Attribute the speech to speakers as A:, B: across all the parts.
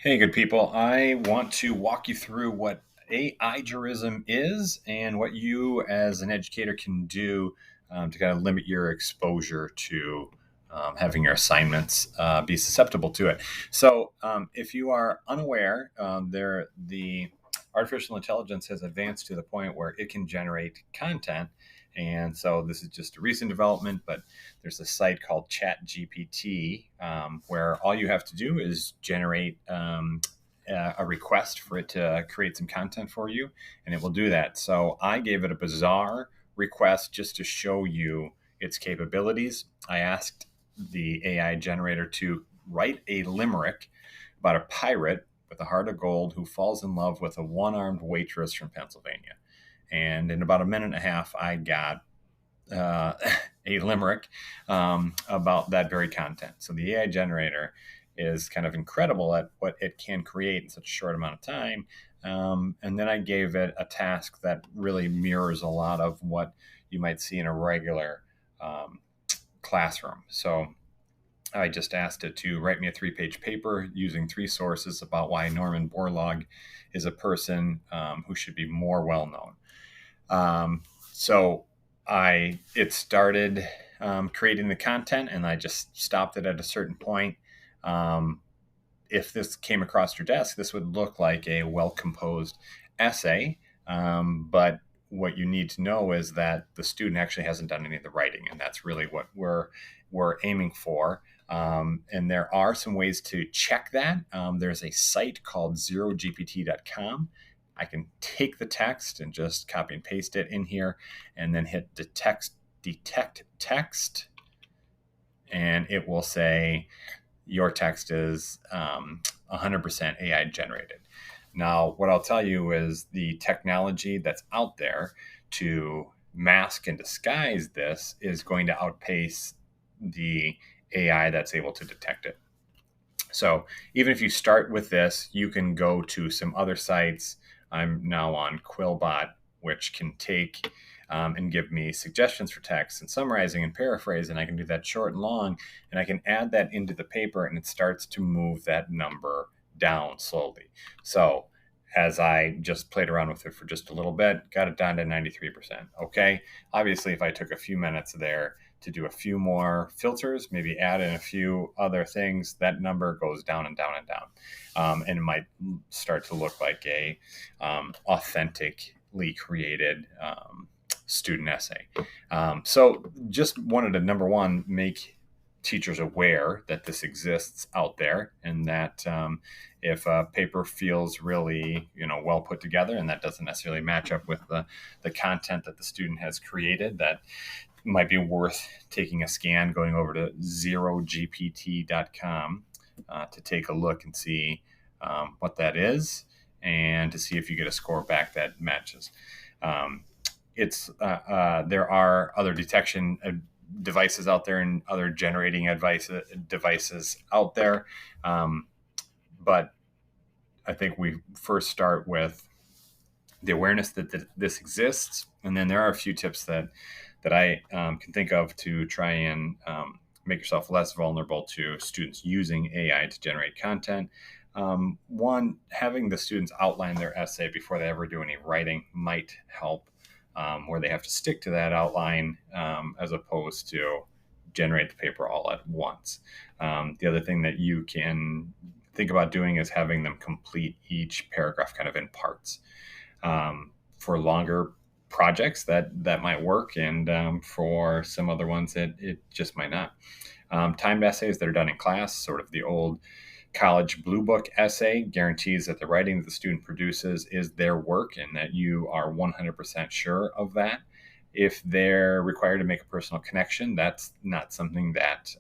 A: Hey, good people. I want to walk you through what AIgerism is and what you as an educator can do to kind of limit your exposure to having your assignments be susceptible to it. So, if you are unaware, the artificial intelligence has advanced to the point where it can generate content. And so this is just a recent development, but there's a site called ChatGPT where all you have to do is generate a request for it to create some content for you, and it will do that. So I gave it a bizarre request just to show you its capabilities. I asked the AI generator to write a limerick about a pirate with a heart of gold who falls in love with a one-armed waitress from Pennsylvania. And in about a minute and a half, I got uh, a limerick about that very content. So the AI generator is kind of incredible at what it can create in such a short amount of time. And then I gave it a task that really mirrors a lot of what you might see in a regular classroom. So I just asked it to write me a 3-page paper using 3 sources about why Norman Borlaug is a person who should be more well known. So it started creating the content, and I just stopped it at a certain point. If this came across your desk, this would look like a well-composed essay. But what you need to know is that the student actually hasn't done any of the writing, and that's really what we're aiming for. And there are some ways to check that. There's a site called zerogpt.com. I can take the text and just copy and paste it in here and then hit detect text, and it will say your text is 100% AI generated. Now, what I'll tell you is the technology that's out there to mask and disguise this is going to outpace the AI that's able to detect it. So even if you start with this, you can go to some other sites. I'm now on Quillbot, which can take and give me suggestions for text and summarizing and paraphrase, and I can do that short and long, and I can add that into the paper, and it starts to move that number down slowly. So as I just played around with it for just a little bit, got it down to 93%. Okay. Obviously, if I took a few minutes there to do a few more filters, maybe add in a few other things, that number goes down and down and down. And it might start to look like a authentically created student essay. So just wanted to, number one, make teachers aware that this exists out there, and that if a paper feels really well put together and that doesn't necessarily match up with the content that the student has created, that might be worth taking a scan, going over to zerogpt.com to take a look and see what that is, and to see if you get a score back that matches. There are other detection devices out there and other generating devices out there, but I think we first start with the awareness that this exists, and then there are a few tips that I can think of to try and make yourself less vulnerable to students using AI to generate content. One, having the students outline their essay before they ever do any writing might help, where they have to stick to that outline as opposed to generate the paper all at once. The other thing that you can think about doing is having them complete each paragraph kind of in parts. For longer projects, that might work, and for some other ones it just might not. Timed essays that are done in class, sort of the old college blue book essay, guarantees that the writing that the student produces is their work and that you are 100% sure of that. If they're required to make a personal connection, that's not something that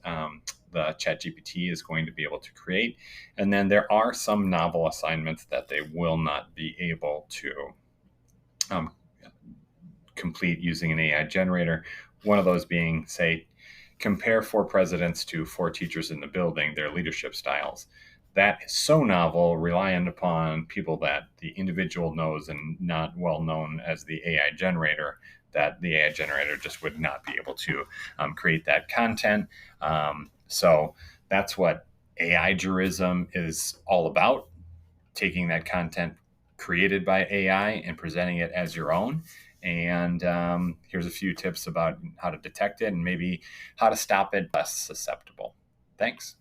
A: the ChatGPT is going to be able to create. And then there are some novel assignments that they will not be able to complete using an AI generator. One of those being, say, compare 4 presidents to 4 teachers in the building, their leadership styles. That is so novel, relying upon people that the individual knows and not well known as the AI generator, that the AI generator just would not be able to create that content. So that's what AIgerism is all about. taking that content created by AI and presenting it as your own. And here's a few tips about how to detect it and maybe how to stop it less susceptible. Thanks.